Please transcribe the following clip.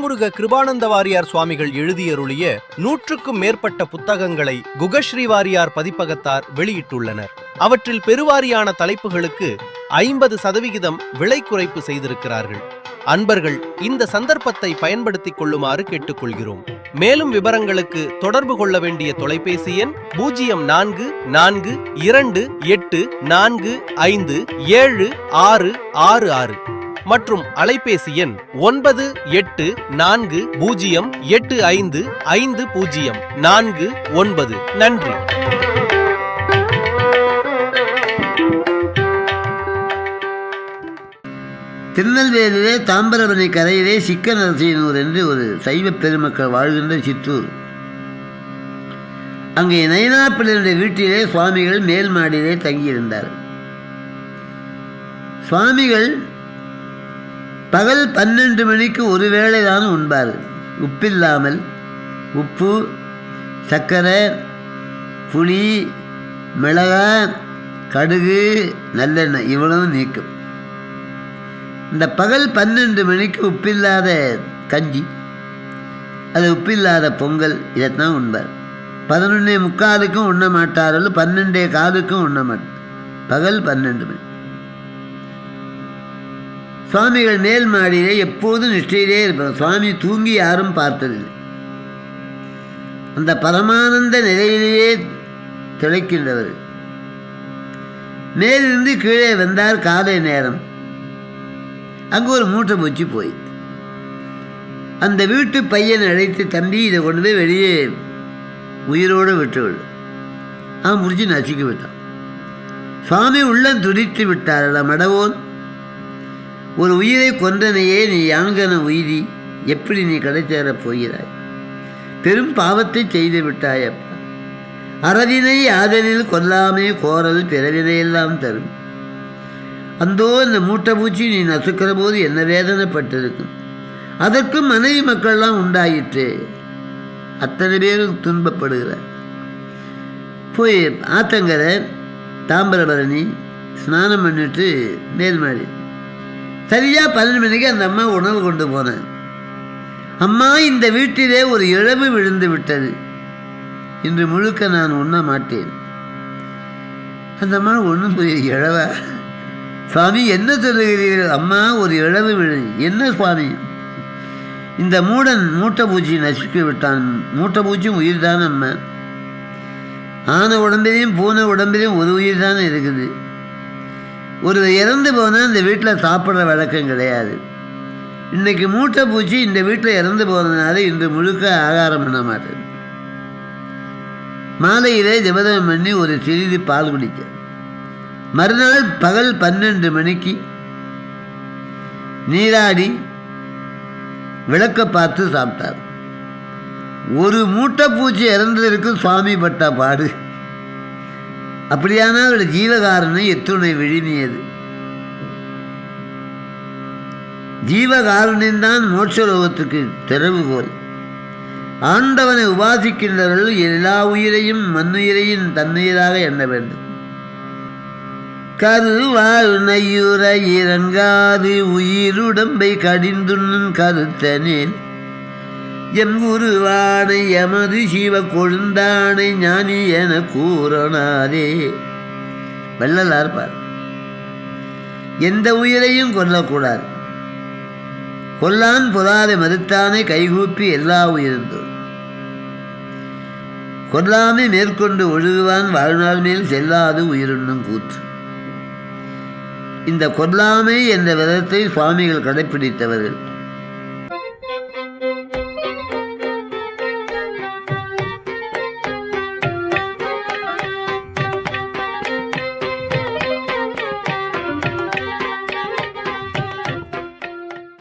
திருமுருக கிருபானந்த வாரியார் சுவாமிகள் எழுதியருளிய 100க்கும் மேற்பட்ட புத்தகங்களை குகஸ்ரீ வாரியார் பதிப்பகத்தார் வெளியிட்டுள்ளனர். அவற்றில் பெருவாரியான தலைப்புகளுக்கு 50% விலை குறைப்பு செய்திருக்கிறார்கள். அன்பர்கள் இந்த சந்தர்ப்பத்தை பயன்படுத்திக் கொள்ளுமாறு கேட்டுக்கொள்கிறோம். மேலும் விவரங்களுக்கு தொடர்பு கொள்ள வேண்டிய தொலைபேசி எண் 0428457666 மற்றும் அலைபேசி எண் 9840855049. நன்றி. திருநெல்வேலியிலே தாம்பரபரணி கரையிலே சிக்கநரசியனூர் என்று ஒரு சைவ பெருமக்கள் வாழ்கின்ற சிற்றூர். அங்கே நயனாப்பிள்ளையுடைய வீட்டிலே சுவாமிகள் மேல் மாடியிலே தங்கியிருந்தார். சுவாமிகள் பகல் 12 மணிக்கு ஒரு வேளை தான் உண்பார். உப்பில்லாமல், உப்பு, சர்க்கரை, புளி, மிளகாய், கடுகு, நல்லெண்ணெய் இவ்வளவு நீக்கும். இந்த பகல் 12 மணிக்கு உப்பில்லாத கஞ்சி, அது உப்பில்லாத பொங்கல், இதைத்தான் உண்பார். 11:45 உண்ண மாட்டார்கள், 12:15 உண்ண மாட்டார். பகல் 12 மணி. சுவாமிகள் மேல் மாடியிலே எப்போதும் நிஷ்டையிலே இருப்பார். சுவாமி தூங்கி யாரும் பார்த்ததில்லை. அந்த பரமானந்த நிலையிலேயே திளைக்கின்றவர். மேலிருந்து கீழே வந்தார். காலை நேரம். அங்கே ஒரு மூட்டை பூச்சி போய் அந்த வீட்டு பையனை அழைத்து, தம்பி இதை கொண்டு போய் வெளியே உயிரோடு விட்டுவிடும். அவன் முடிச்சு நசுக்கி விட்டான். சுவாமி உள்ளம் துடித்து விட்டாரடா மடவோன், ஒரு உயிரை கொன்றனையே நீ யாங்கன உயிரி, எப்படி நீ கடை சேரப் போகிறாய்? பெரும் பாவத்தை செய்து விட்டாயப்பா. அறவினை ஆதலில் கொல்லாமே கோரல் பிறவினையெல்லாம் தரும். அந்தோ இந்த மூட்டை பூச்சி நீ நசுக்கிற போது என்ன வேதனைப்பட்டிருக்கும். அதற்கும் மனைவி மக்கள்லாம் உண்டாயிற்று. அத்தனை பேரும் துன்பப்படுகிறார். போய் ஆத்தங்கரை தாம்பரபரணி ஸ்நானம் பண்ணிட்டு மேல்மாடி சரியாக 12 மணிக்கு அந்த அம்மா உணவு கொண்டு போனேன். அம்மா, இந்த வீட்டிலே ஒரு இழவு விழுந்து விட்டது, இன்று முழுக்க நான் உண்ண மாட்டேன். அந்த அம்மா ஒன்றும் புரிய, இழவா சுவாமி என்ன சொல்லுகிறீர்கள்? அம்மா, ஒரு இழவு விழு. என்ன சுவாமி? இந்த மூடன் மூட்டை பூச்சி நசுக்கி விட்டான். மூட்டை பூச்சியும் உயிர் தானே அம்மா. ஆன உடம்பிலையும் பூனை உடம்பிலையும் ஒரு உயிர் தானே இருக்குது. ஒரு இறந்து போனால் இந்த வீட்டில் சாப்பிட்ற வழக்கம் கிடையாது. இன்றைக்கி மூட்டை பூச்சி இந்த வீட்டில் இறந்து போனதுனால இன்று முழுக்க ஆகாரம் பண்ண மாட்டேன். மாலையிலே ஜபதம் பண்ணி ஒரு சிறிது பால் குடித்தேன். மறுநாள் பகல் 12 மணிக்கு நீராடி விளக்க பார்த்து சாப்பிட்டார். ஒரு மூட்டை பூச்சி இறந்ததற்கு சுவாமி பட்ட பாடு. அப்படியானால் அவருடைய ஜீவகாரணம் எத்துணை விழுமியது. ஜீவகாருண்யம்தான் மோட்சலோகத்துக்கு திறவுகோல். ஆண்டவனை உபாசிக்கின்றவர்கள் எல்லா உயிரையும் மண்ணுயிரையும் தன்னுயிராக எண்ண வேண்டும். கருவாழ் நையுற இறங்காது உயிருடம்பை கடிந்துண்ணும் கருத்தனேன் எம் குருவானை எமது சிவ கொழுந்தானை ஞானி என கூறனாதே. வள்ளலார் பார். எந்த உயிரையும் கொல்லக்கூடாது. கொல்லான் பொறாத மறுத்தானை கைகூப்பி எல்லா உயிர்ந்தோம். கொல்லாமை மேற்கொண்டு ஒழுகுவான் வாழ்நாள் மேல் செல்லாது உயிருண்ணும் கூற்று. இந்த கொல்லாமை என்ற விதத்தை சுவாமிகள் கடைப்பிடித்தவர்கள்.